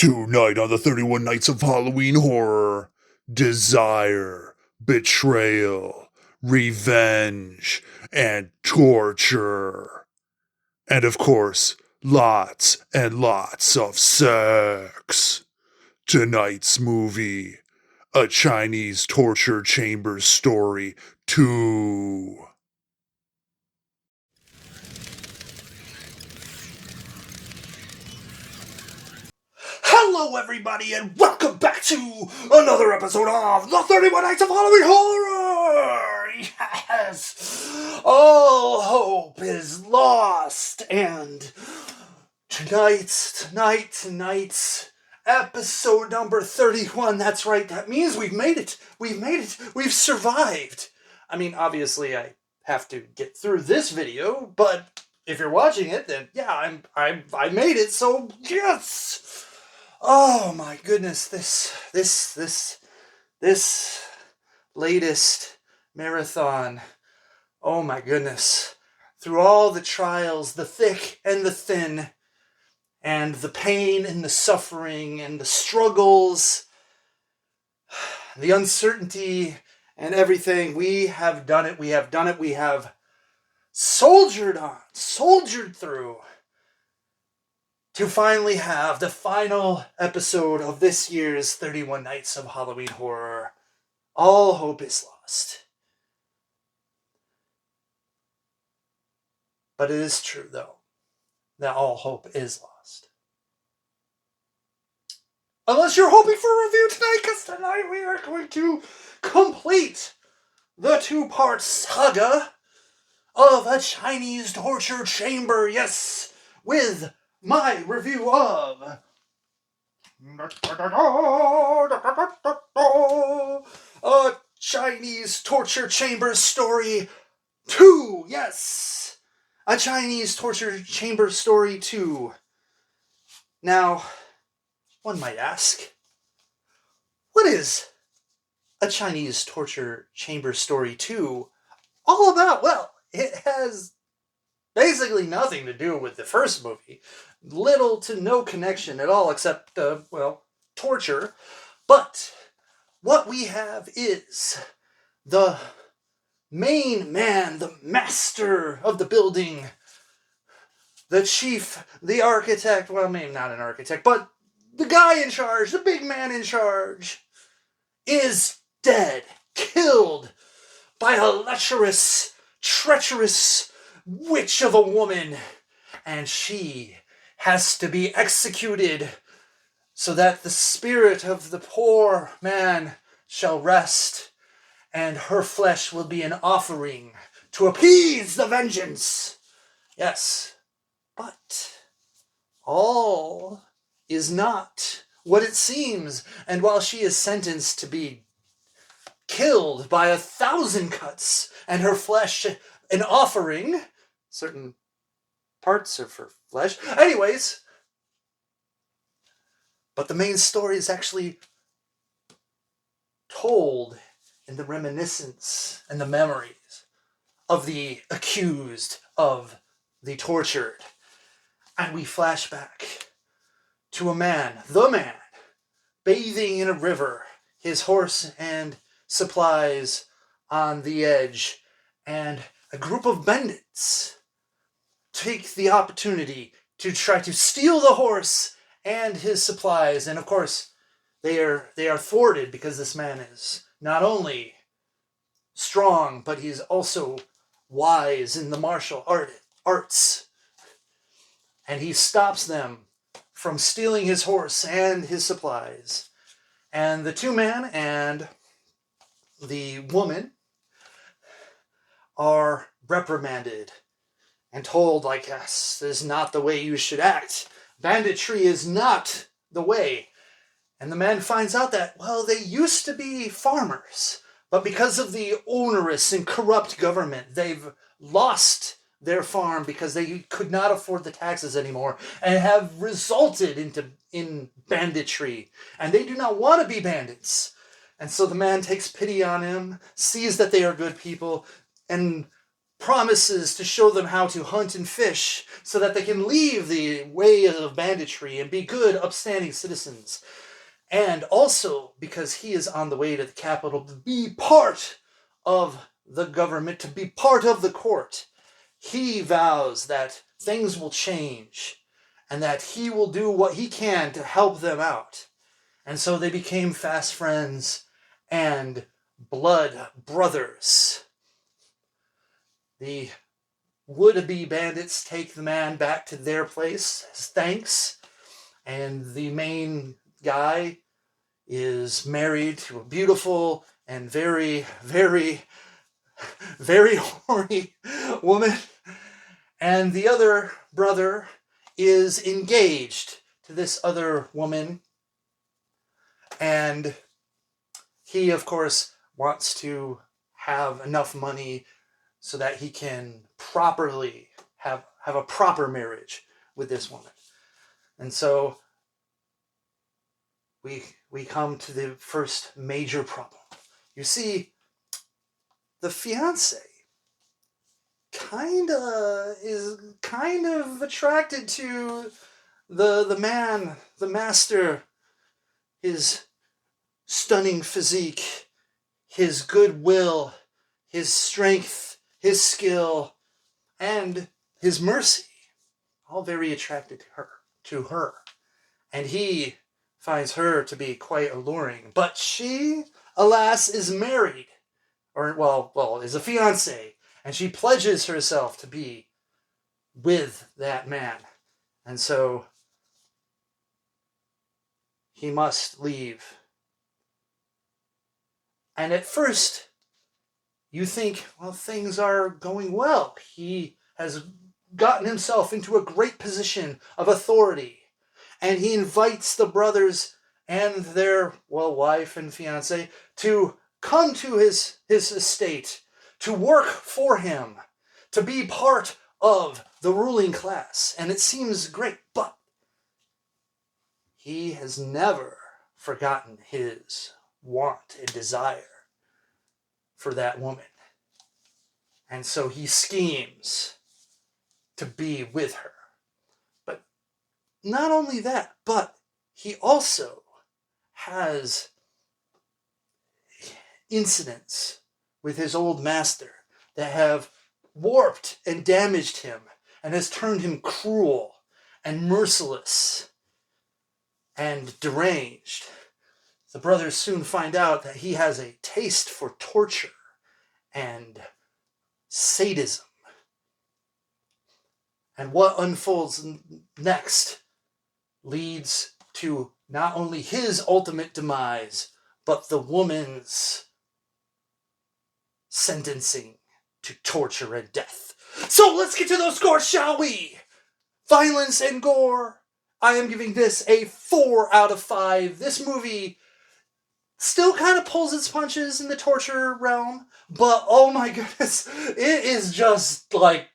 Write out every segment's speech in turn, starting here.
Tonight on the 31 Nights of Halloween Horror, desire, betrayal, revenge, and torture. And of course, lots and lots of sex. Tonight's movie, A Chinese Torture Chamber Story 2. Hello everybody and welcome back to another episode of the 31 Nights of Halloween Horror! Yes! All hope is lost and tonight's episode number 31. That's right, that means we've made it. We've survived. I mean, obviously I have to get through this video, but if you're watching it, then yeah, I made it, so yes! Oh my goodness, this latest marathon, oh my goodness, through all the trials, the thick and the thin, and the pain and the suffering and the struggles, the uncertainty and everything, we have done it, we have soldiered through, to finally have the final episode of this year's 31 Nights of Halloween Horror. All hope is lost. But it is true, though, that all hope is lost. Unless you're hoping for a review tonight, because tonight we are going to complete the two-part saga of A Chinese Torture Chamber. Yes, with my review of A Chinese Torture Chamber Story 2. Yes, A Chinese Torture Chamber Story 2. Now, one might ask, what is A Chinese Torture Chamber Story 2 all about? Well, it has basically nothing to do with the first movie. Little to no connection at all, except, torture. But what we have is the main man, the master of the building, the chief, the architect, well, maybe not an architect, but the guy in charge, the big man in charge, is dead, killed by a lecherous, treacherous witch of a woman, and she has to be executed so that the spirit of the poor man shall rest, and her flesh will be an offering to appease the vengeance. Yes, but all is not what it seems, and while she is sentenced to be killed by 1,000 cuts, and her flesh an offering, certain parts of her flesh. Anyways, but the main story is actually told in the reminiscence and the memories of the accused, of the tortured. And we flash back to a man, the man, bathing in a river, his horse and supplies on the edge, and a group of bandits take the opportunity to try to steal the horse and his supplies, and of course they are thwarted because this man is not only strong, but he's also wise in the martial arts, and he stops them from stealing his horse and his supplies. And the two men and the woman are reprimanded and told, like, yes, this is not the way you should act. Banditry is not the way. And the man finds out that, well, they used to be farmers, but because of the onerous and corrupt government, they've lost their farm because they could not afford the taxes anymore, and have resulted in banditry. And they do not want to be bandits. And so the man takes pity on him, sees that they are good people, and promises to show them how to hunt and fish so that they can leave the way of banditry and be good, upstanding citizens. And also because he is on the way to the capital to be part of the government, to be part of the court, he vows that things will change and that he will do what he can to help them out. And so they became fast friends and blood brothers. The would-be bandits take the man back to their place as thanks, and the main guy is married to a beautiful and very, very, very horny woman, and the other brother is engaged to this other woman, and he, of course, wants to have enough money so that he can properly have a proper marriage with this woman. And so we come to the first major problem. You see, the fiancé is kind of attracted to the man, the master, his stunning physique, his goodwill, his strength, his skill, and his mercy. All very attracted to her. And he finds her to be quite alluring. But she, alas, is married. Or, well, is a fiancée. And she pledges herself to be with that man. And so he must leave. And at first, you think, well, things are going well. He has gotten himself into a great position of authority. And he invites the brothers and their, wife and fiancé to come to his estate, to work for him, to be part of the ruling class. And it seems great, but he has never forgotten his want and desire for that woman. And so he schemes to be with her. But not only that, but he also has incidents with his old master that have warped and damaged him and has turned him cruel and merciless and deranged. The brothers soon find out that he has a taste for torture and sadism. And what unfolds next leads to not only his ultimate demise, but the woman's sentencing to torture and death. So let's get to those scores, shall we? Violence and gore. I am giving this a 4 out of 5. This movie still kind of pulls its punches in the torture realm, but oh my goodness, it is just like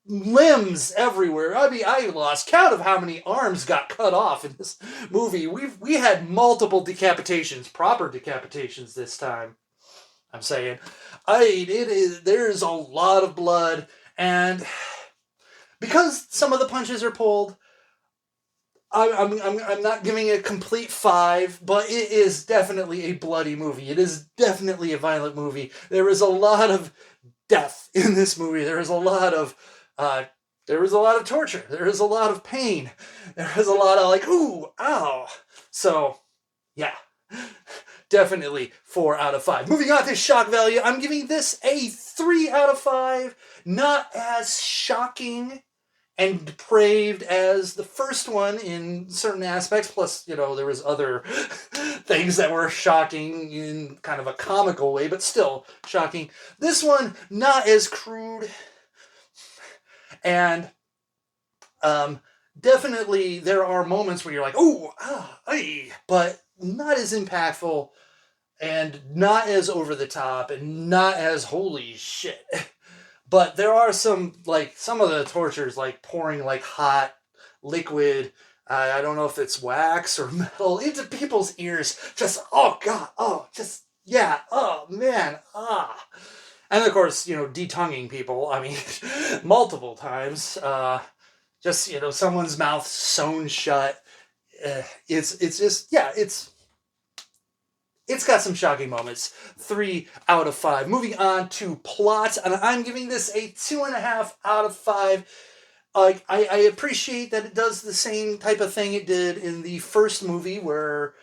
limbs everywhere. I mean, I lost count of how many arms got cut off in this movie. We had multiple decapitations, proper decapitations this time. I'm saying, there's a lot of blood, and because some of the punches are pulled, I'm not giving it a complete 5, but it is definitely a bloody movie. It is definitely a violent movie. There is a lot of death in this movie. There is a lot of torture. There is a lot of pain. There is a lot of like, ooh, ow. So, yeah, definitely 4 out of 5. Moving on to shock value, I'm giving this a 3 out of 5. Not as shocking and depraved as the first one in certain aspects. Plus, there was other things that were shocking in kind of a comical way, but still shocking. This one, not as crude. And definitely there are moments where you're like, ooh, ay, but not as impactful and not as over the top and not as holy shit. But there are some of the tortures, like pouring like hot liquid, I don't know if it's wax or metal, into people's ears. Just, oh God, oh, just, yeah, oh man, ah. And of course, detonguing people. I mean, multiple times. Just someone's mouth sewn shut. It's just, yeah, it's got some shocking moments. 3 out of 5. Moving on to plot, and I'm giving this a 2.5 out of 5. Like, I appreciate that it does the same type of thing it did in the first movie, where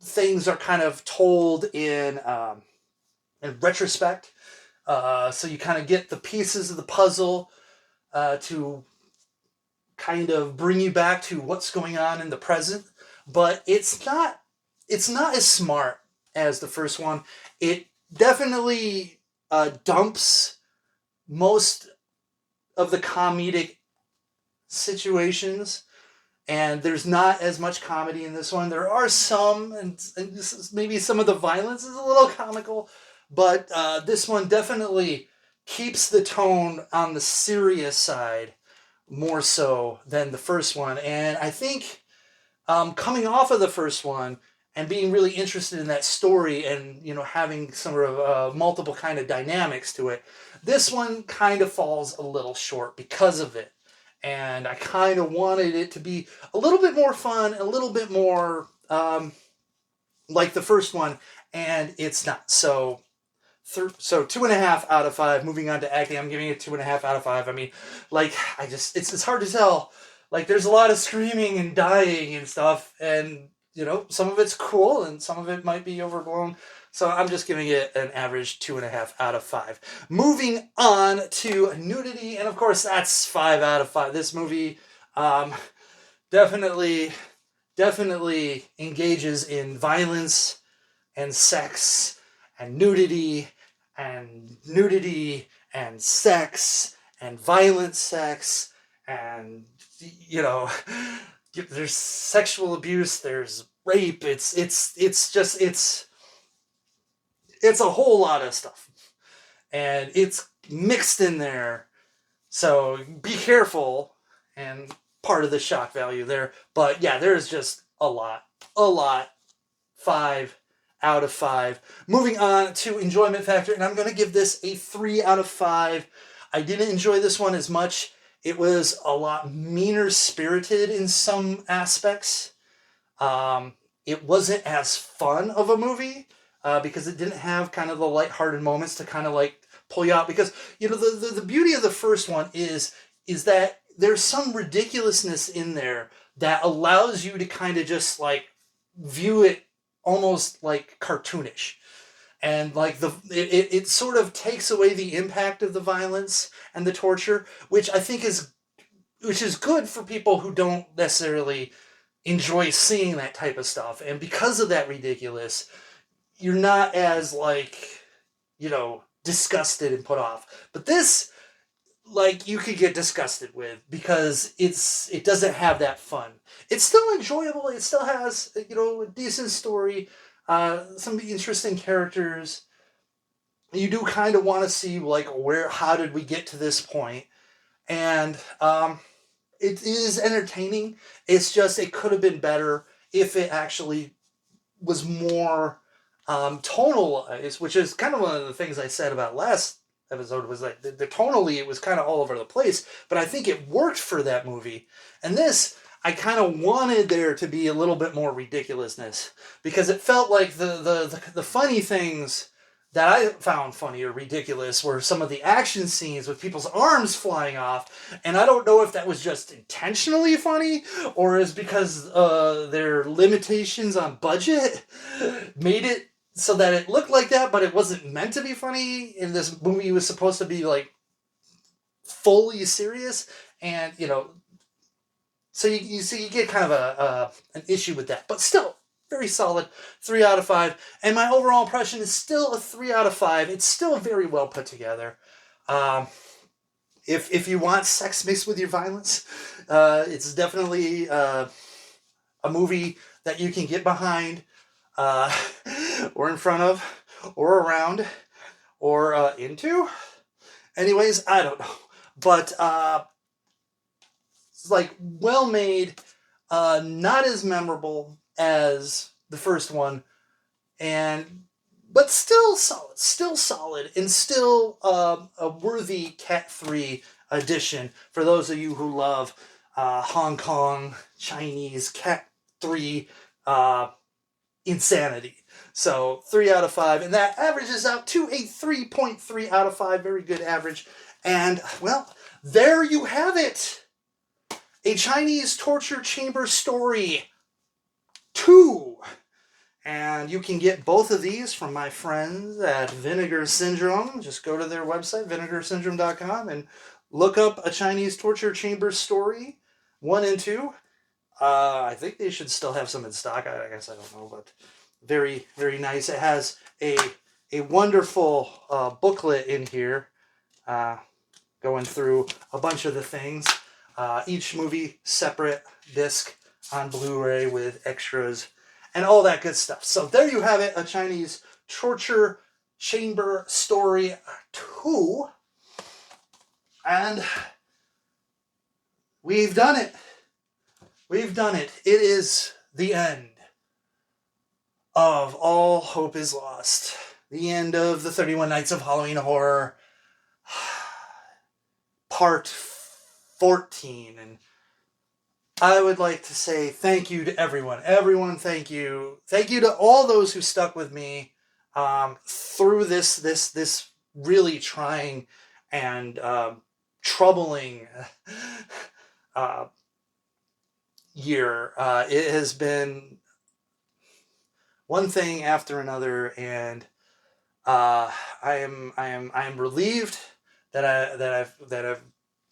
things are kind of told in retrospect. So you kind of get the pieces of the puzzle to kind of bring you back to what's going on in the present. But it's not as smart as the first one. It definitely dumps most of the comedic situations, and there's not as much comedy in this one. There are some, and this is, maybe some of the violence is a little comical, but this one definitely keeps the tone on the serious side more so than the first one. And I think coming off of the first one and being really interested in that story, and having some of multiple kind of dynamics to it, this one kind of falls a little short because of it. And I kind of wanted it to be a little bit more fun, a little bit more like the first one, and it's not. So 2.5 out of 5. Moving on to acting, I'm giving it 2.5 out of 5. I mean, like, it's hard to tell. Like, there's a lot of screaming and dying and stuff, and some of it's cool and some of it might be overblown. So I'm just giving it an average 2.5 out of 5. Moving on to Nudity, and of course that's 5 out of 5. This movie definitely engages in violence and sex and nudity and sex and violent sex, and there's sexual abuse, there's rape. It's a whole lot of stuff, and it's mixed in there. So be careful, and part of the shock value there. But yeah, there's just a lot. 5 out of 5. Moving on to enjoyment factor, and I'm going to give this a 3 out of 5. I didn't enjoy this one as much. It was a lot meaner spirited in some aspects. It wasn't as fun of a movie because it didn't have kind of the lighthearted moments to kind of like pull you out. Because the beauty of the first one is that there's some ridiculousness in there that allows you to kind of just like view it almost like cartoonish, and like it sort of takes away the impact of the violence and the torture, which I think is good for people who don't necessarily enjoy seeing that type of stuff. And because of that ridiculous, you're not as like disgusted and put off. But this, like, you could get disgusted with because it doesn't have that fun. It's still enjoyable. It still has a decent story, some interesting characters. You do kind of want to see like how did we get to this point, and it is entertaining. It's just it could have been better if it actually was more tonalized, which is kind of one of the things I said about last episode, was like the tonally it was kind of all over the place, but I think it worked for that movie. And this, I kind of wanted there to be a little bit more ridiculousness, because it felt like the funny things that I found funny or ridiculous were some of the action scenes with people's arms flying off, and I don't know if that was just intentionally funny or is because their limitations on budget made it so that it looked like that, but it wasn't meant to be funny. And this movie was supposed to be like fully serious, and so you see, you get kind of an issue with that, but still very solid 3 out of 5. And my overall impression is still a 3 out of 5. It's still very well put together. If you want sex mixed with your violence, it's definitely a movie that you can get behind, or in front of, or around, or into. Anyways, I don't know, but it's like well made, not as memorable as the first one, and but still solid, and still a worthy Cat 3 edition for those of you who love Hong Kong Chinese Cat 3 insanity. So 3 out of 5, and that averages out to a 3.3 out of 5. Very good average. And, well, there you have it. A Chinese torture chamber story 2. And you can get both of these from my friends at Vinegar Syndrome. Just go to their website, vinegarsyndrome.com, and look up A Chinese Torture Chamber Story 1 and 2. I think they should still have some in stock. I guess I don't know, but very, very nice. It has a wonderful booklet in here going through a bunch of the things. Each movie separate disc on Blu-ray with extras and all that good stuff. So there you have it, A Chinese Torture Chamber Story 2. And we've done it. We've done it. It is the end of All Hope is Lost. The end of the 31 Nights of Halloween Horror, part 14. And I would like to say thank you to everyone. Everyone, thank you. Thank you to all those who stuck with me through this really trying and troubling year. It has been one thing after another, and I am relieved that I've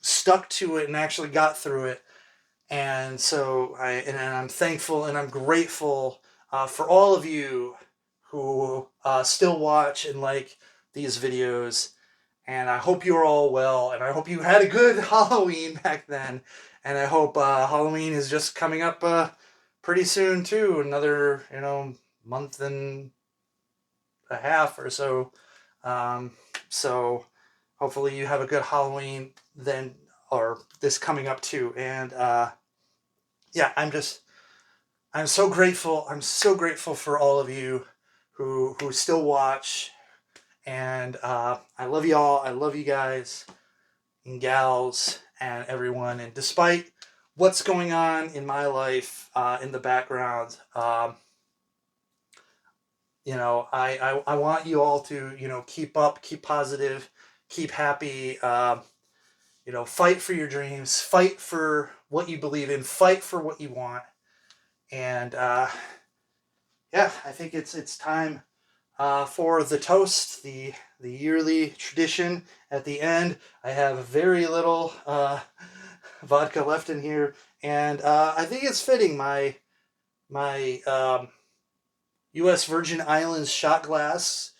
stuck to it and actually got through it. And so I'm thankful and I'm grateful for all of you who still watch and like these videos. And I hope you're all well, and I hope you had a good Halloween back then. And I hope Halloween is just coming up pretty soon too. Another, month and a half or so. So hopefully you have a good Halloween then, or this coming up too. And yeah, I'm so grateful. I'm so grateful for all of you who still watch. And I love you all. I love you guys and gals and everyone. And despite what's going on in my life in the background, I want you all to, keep up, keep positive, keep happy, fight for your dreams, fight for what you believe in, fight for what you want. And yeah, I think it's time for the toast, the yearly tradition at the end. I have very little vodka left in here, and I think it's fitting. My U.S. Virgin Islands shot glass,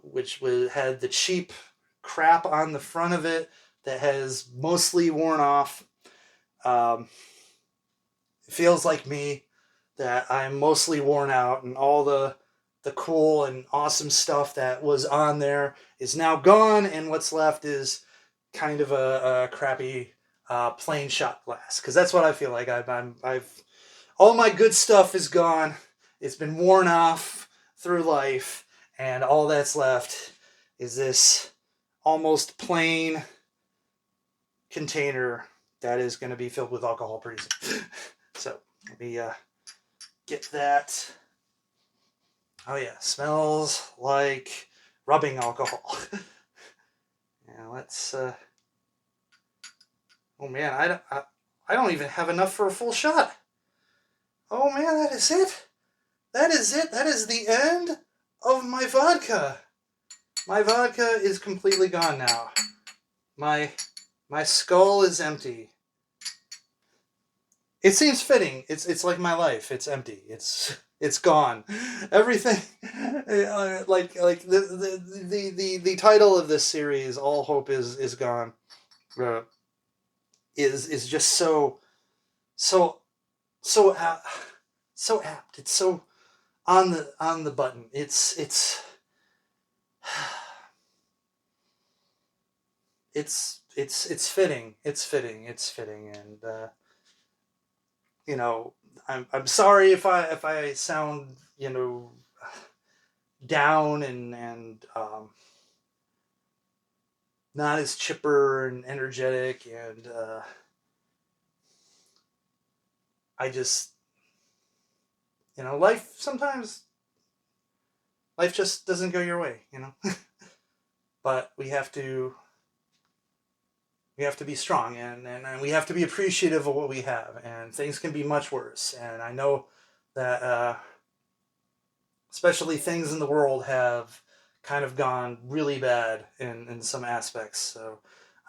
which had the cheap crap on the front of it that has mostly worn off. It feels like me that I'm mostly worn out, and all the cool and awesome stuff that was on there is now gone, and what's left is kind of a crappy plain shot glass. Because that's what I feel like. I've all my good stuff is gone. It's been worn off through life, and all that's left is this almost plain container that is going to be filled with alcohol pretty soon. So let me get that. Oh yeah, smells like rubbing alcohol. Yeah, let's. Oh man, I don't even have enough for a full shot. Oh man, that is it. That is it. That is the end of my vodka. My vodka is completely gone now. My skull is empty. It seems fitting. It's like my life. It's empty. It's gone. Everything, like the title of this series, All Hope is Gone, is just so apt. It's so on the button. It's fitting. It's fitting, and I'm sorry if I sound down and not as chipper and energetic, and I just, life sometimes, life just doesn't go your way, but we have to be strong, and we have to be appreciative of what we have, and things can be much worse. And I know that especially things in the world have kind of gone really bad in some aspects. So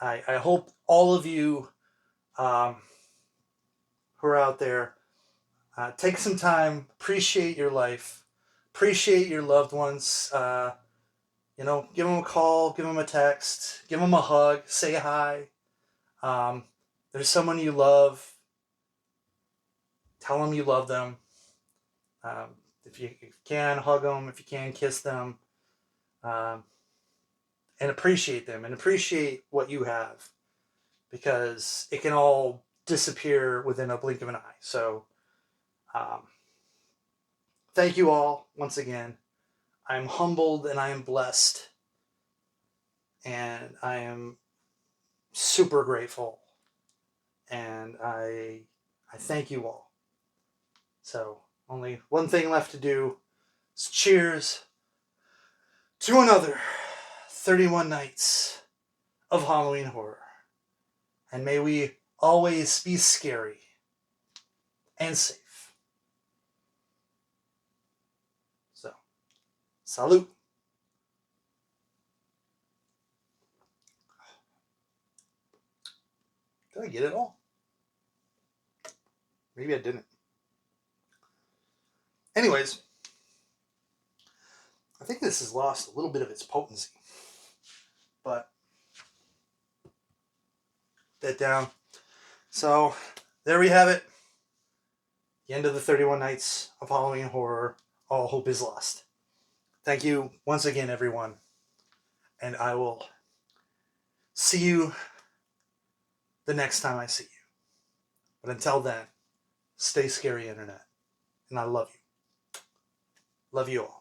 I hope all of you who are out there take some time, appreciate your life, appreciate your loved ones. Give them a call, give them a text, give them a hug, say hi. There's someone you love. Tell them you love them. If you can, hug them. If you can, kiss them. And appreciate them and appreciate what you have, because it can all disappear within a blink of an eye. So thank you all once again. I am humbled and I am blessed, and I am super grateful, and I thank you all. So only one thing left to do is cheers to another 31 nights of Halloween horror. And may we always be scary and safe. So, salute. Did I get it all? Maybe I didn't. Anyways, I think this has lost a little bit of its potency. But that down. So there we have it. The end of the 31 nights of Halloween horror. All hope is lost. Thank you once again, everyone. And I will see you the next time I see you. But until then, stay scary, Internet. And I love you. Love you all.